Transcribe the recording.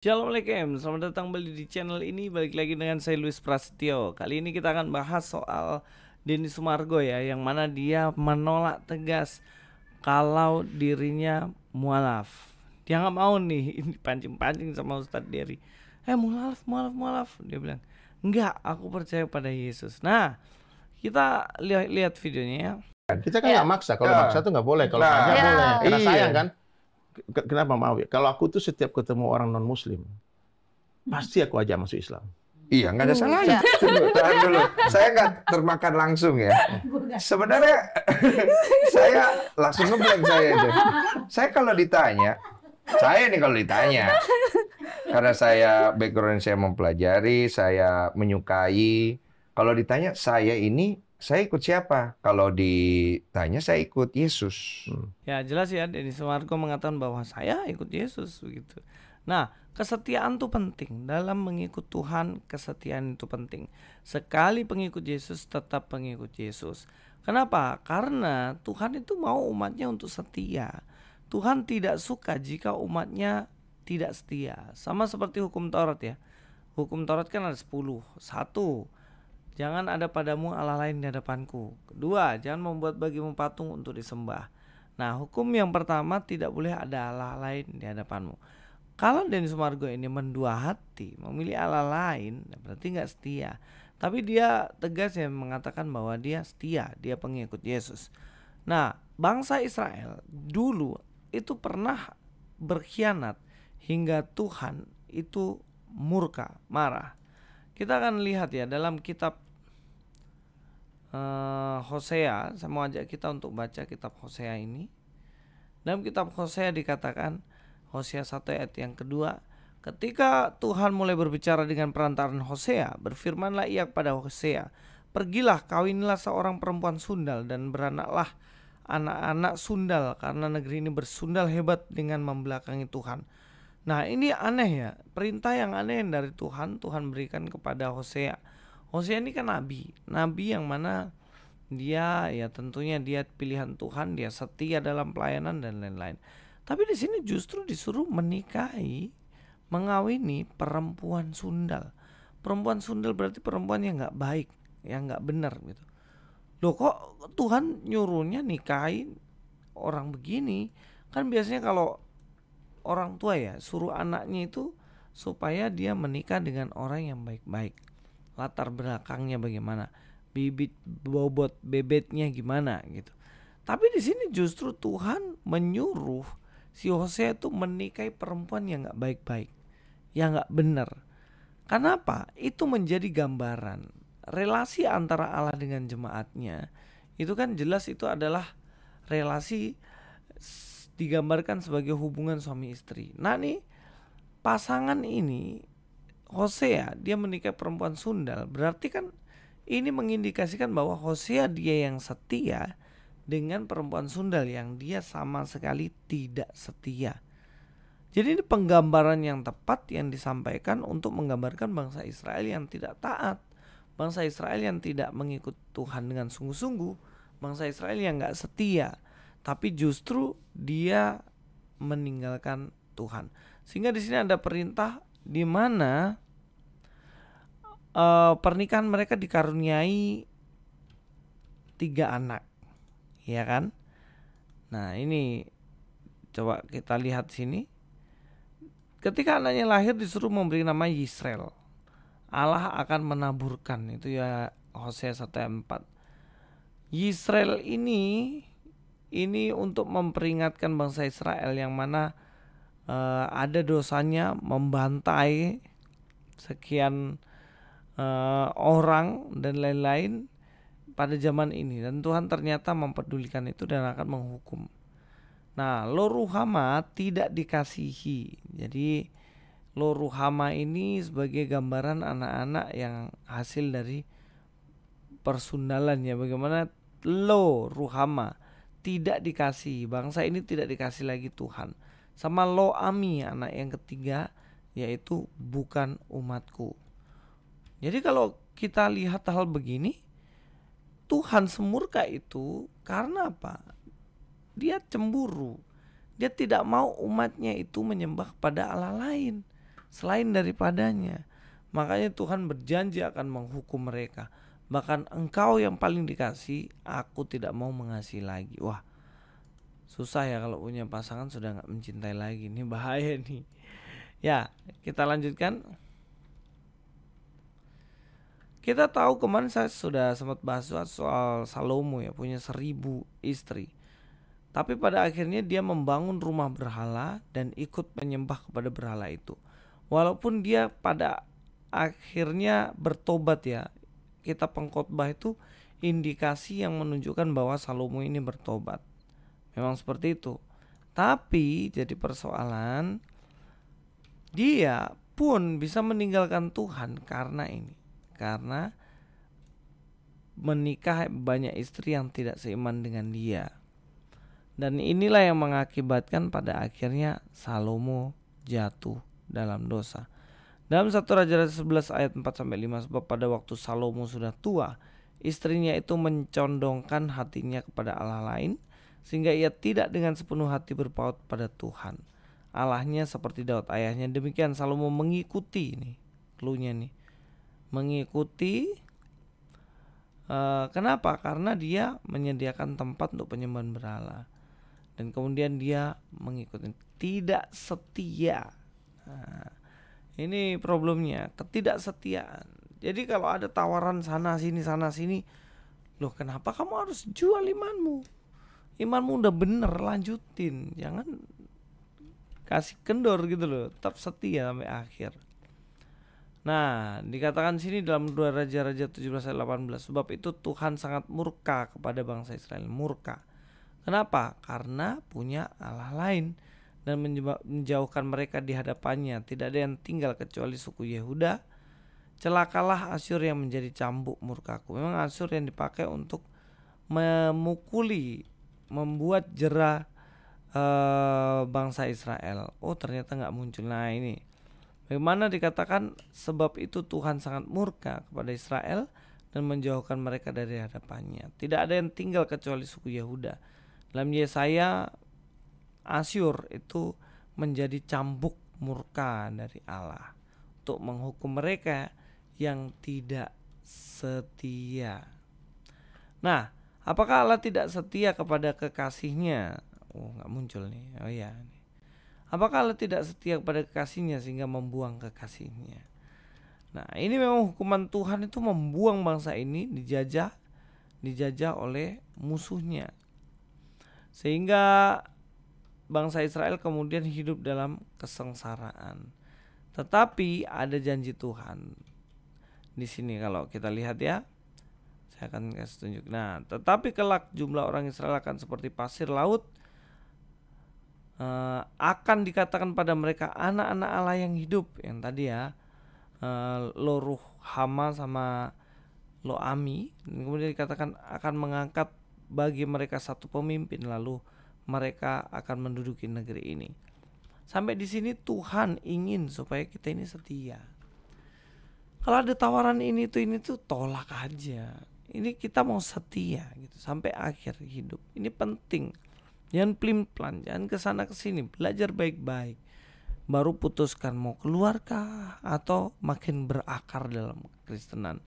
Assalamualaikum, selamat datang kembali di channel ini. Balik lagi dengan saya Luis Prasetyo. Kali ini kita akan bahas soal Denny Sumargo ya, yang mana dia menolak tegas kalau dirinya mualaf. Dia nggak mau nih ini pancing-pancing sama Ustadz Dery. Mualaf. Dia bilang, enggak, aku percaya pada Yesus. Nah, kita lihat videonya ya. Kita kan nggak maksa, kalau maksa tuh nggak boleh, kalau ngajak boleh, karena sayang kan. Kenapa mau ya? Kalau aku tuh setiap ketemu orang non Muslim, pasti aku ajak masuk Islam. Iya, nggak ada salahnya. Tahan dulu. Saya nggak termakan langsung ya. Sebenarnya saya langsung ngeblank saya itu. Saya kalau ditanya, karena saya background saya mempelajari, saya menyukai. Kalau ditanya saya ikut siapa? Kalau ditanya saya ikut Yesus. Ya jelas ya, Denny Sumargo mengatakan bahwa saya ikut Yesus begitu. Nah, kesetiaan itu penting. Dalam mengikut Tuhan, kesetiaan itu penting. Sekali pengikut Yesus, tetap pengikut Yesus. Kenapa? Karena Tuhan itu mau umatnya untuk setia. Tuhan tidak suka jika umatnya tidak setia. Sama seperti hukum Taurat ya. Hukum Taurat kan ada 10. 1, jangan ada padamu Allah lain di hadapanku. 2, jangan membuat bagimu patung untuk disembah. Nah, hukum yang pertama, tidak boleh ada Allah lain di hadapanmu. Kalau Denny Sumargo ini mendua hati, memilih Allah lain, berarti nggak setia. Tapi dia tegas ya mengatakan bahwa dia setia, dia pengikut Yesus. Nah, bangsa Israel dulu itu pernah berkhianat hingga Tuhan itu murka, marah. Kita akan lihat ya dalam kitab Hosea. Saya mau ajak kita untuk baca kitab Hosea ini. Dalam kitab Hosea dikatakan, Hosea 1 ayat yang kedua, ketika Tuhan mulai berbicara dengan perantaran Hosea, berfirmanlah ia kepada Hosea, pergilah, kawinilah seorang perempuan sundal dan beranaklah anak-anak sundal, karena negeri ini bersundal hebat dengan membelakangi Tuhan. Nah, ini aneh ya, perintah yang aneh dari Tuhan berikan kepada Hosea. Hosea ini kan nabi yang mana dia ya tentunya dia pilihan Tuhan, dia setia dalam pelayanan dan lain-lain. Tapi di sini justru disuruh menikahi, mengawini perempuan sundal. Perempuan sundal berarti perempuan yang nggak baik, yang nggak benar gitu. Loh, kok Tuhan nyuruhnya nikahi orang begini? Kan biasanya kalau orang tua ya suruh anaknya itu supaya dia menikah dengan orang yang baik-baik. Latar belakangnya bagaimana, bibit bobot bebetnya gimana gitu. Tapi di sini justru Tuhan menyuruh si Hosea itu menikahi perempuan yang nggak baik-baik, yang nggak benar. Kenapa? Itu menjadi gambaran relasi antara Allah dengan jemaatnya. Itu kan jelas itu adalah relasi digambarkan sebagai hubungan suami istri. Nah nih pasangan ini Hosea dia menikahi perempuan sundal, berarti kan ini mengindikasikan bahwa Hosea dia yang setia dengan perempuan sundal yang dia sama sekali tidak setia. Jadi ini penggambaran yang tepat yang disampaikan untuk menggambarkan bangsa Israel yang tidak taat, bangsa Israel yang tidak mengikut Tuhan dengan sungguh-sungguh, bangsa Israel yang gak setia, tapi justru dia meninggalkan Tuhan. Sehingga di sini ada perintah di mana pernikahan mereka dikaruniai 3 anak, ya kan? Nah ini coba kita lihat sini. Ketika anaknya lahir disuruh memberi nama Yisrael. Allah akan menaburkan, itu ya Hosea 1:4. Yisrael ini untuk memperingatkan bangsa Israel yang mana ada dosanya membantai sekian orang dan lain-lain pada zaman ini, dan Tuhan ternyata mempedulikan itu dan akan menghukum. Nah, lo ruhama tidak dikasihi. Jadi lo ruhama ini sebagai gambaran anak-anak yang hasil dari persundalan ya. Bagaimana lo ruhama tidak dikasihi, bangsa ini tidak dikasih lagi Tuhan. Sama lo ami, anak yang ketiga, yaitu bukan umatku. Jadi kalau kita lihat hal begini, Tuhan semurka itu karena apa? Dia cemburu. Dia tidak mau umatnya itu menyembah pada Allah lain. selain daripadanya. Makanya Tuhan berjanji akan menghukum mereka. Bahkan engkau yang paling dikasih, aku tidak mau mengasihi lagi. Wah, susah ya kalau punya pasangan sudah gak mencintai lagi. Ini bahaya nih. Ya, kita lanjutkan. Kita tahu kemarin saya sudah sempat bahas soal Salomo ya, punya 1000 istri. Tapi pada akhirnya dia membangun rumah berhala dan ikut menyembah kepada berhala itu. Walaupun dia pada akhirnya bertobat ya. Kitab Pengkhotbah itu indikasi yang menunjukkan bahwa Salomo ini bertobat. Memang seperti itu. Tapi jadi persoalan, dia pun bisa meninggalkan Tuhan karena ini. Karena menikah banyak istri yang tidak seiman dengan dia. Dan inilah yang mengakibatkan pada akhirnya Salomo jatuh dalam dosa. Dalam 1 Raja-Raja 11 ayat 4-5, sebab pada waktu Salomo sudah tua, istrinya itu mencondongkan hatinya kepada Allah lain, sehingga ia tidak dengan sepenuh hati berpaut pada Tuhan Allahnya seperti Daud ayahnya. Demikian Salomo mengikuti, nih cluenya nih, mengikuti. Kenapa? Karena dia menyediakan tempat untuk penyembahan berhala. Dan kemudian dia mengikuti, tidak setia. Nah, ini problemnya, ketidaksetiaan. Jadi kalau ada tawaran sana sini, loh kenapa kamu harus jual imanmu? Imanmu udah bener, lanjutin. Jangan kasih kendor gitu loh, tetap setia sampai akhir. Nah, dikatakan sini dalam 2 Raja-Raja 17 ayat 18, sebab itu Tuhan sangat murka kepada bangsa Israel. Murka. Kenapa? Karena punya Allah lain dan menjauhkan mereka di hadapannya. Tidak ada yang tinggal kecuali suku Yehuda. Celakalah Asyur yang menjadi cambuk murkaku. Memang Asyur yang dipakai untuk memukuli, membuat jera bangsa Israel. Oh, ternyata gak muncul. Nah ini bagaimana dikatakan, sebab itu Tuhan sangat murka kepada Israel dan menjauhkan mereka dari hadapannya. Tidak ada yang tinggal kecuali suku Yehuda. Dalam Yesaya, Asyur itu menjadi cambuk murka dari Allah untuk menghukum mereka yang tidak setia. Nah, apakah Allah tidak setia kepada kekasihnya? Oh, nggak muncul nih. Oh ya. Apakah Allah tidak setia kepada kekasihnya sehingga membuang kekasihnya? Nah, ini memang hukuman Tuhan itu membuang bangsa ini dijajah oleh musuhnya. Sehingga bangsa Israel kemudian hidup dalam kesengsaraan. Tetapi ada janji Tuhan. Di sini kalau kita lihat ya, saya akan kasih tunjuk. Nah, tetapi kelak jumlah orang Israel akan seperti pasir laut. Akan dikatakan pada mereka anak-anak Allah yang hidup. Yang tadi ya, Lo-Ruhama sama Lo-Ami. Kemudian dikatakan akan mengangkat bagi mereka satu pemimpin, lalu mereka akan menduduki negeri ini. Sampai di sini Tuhan ingin supaya kita ini setia. Kalau ada tawaran ini tuh tolak aja. Ini kita mau setia gitu sampai akhir hidup. Ini penting. Jangan pelin-pelan, jangan kesana kesini, belajar baik-baik. Baru putuskan mau keluarkah atau makin berakar dalam Kristenan.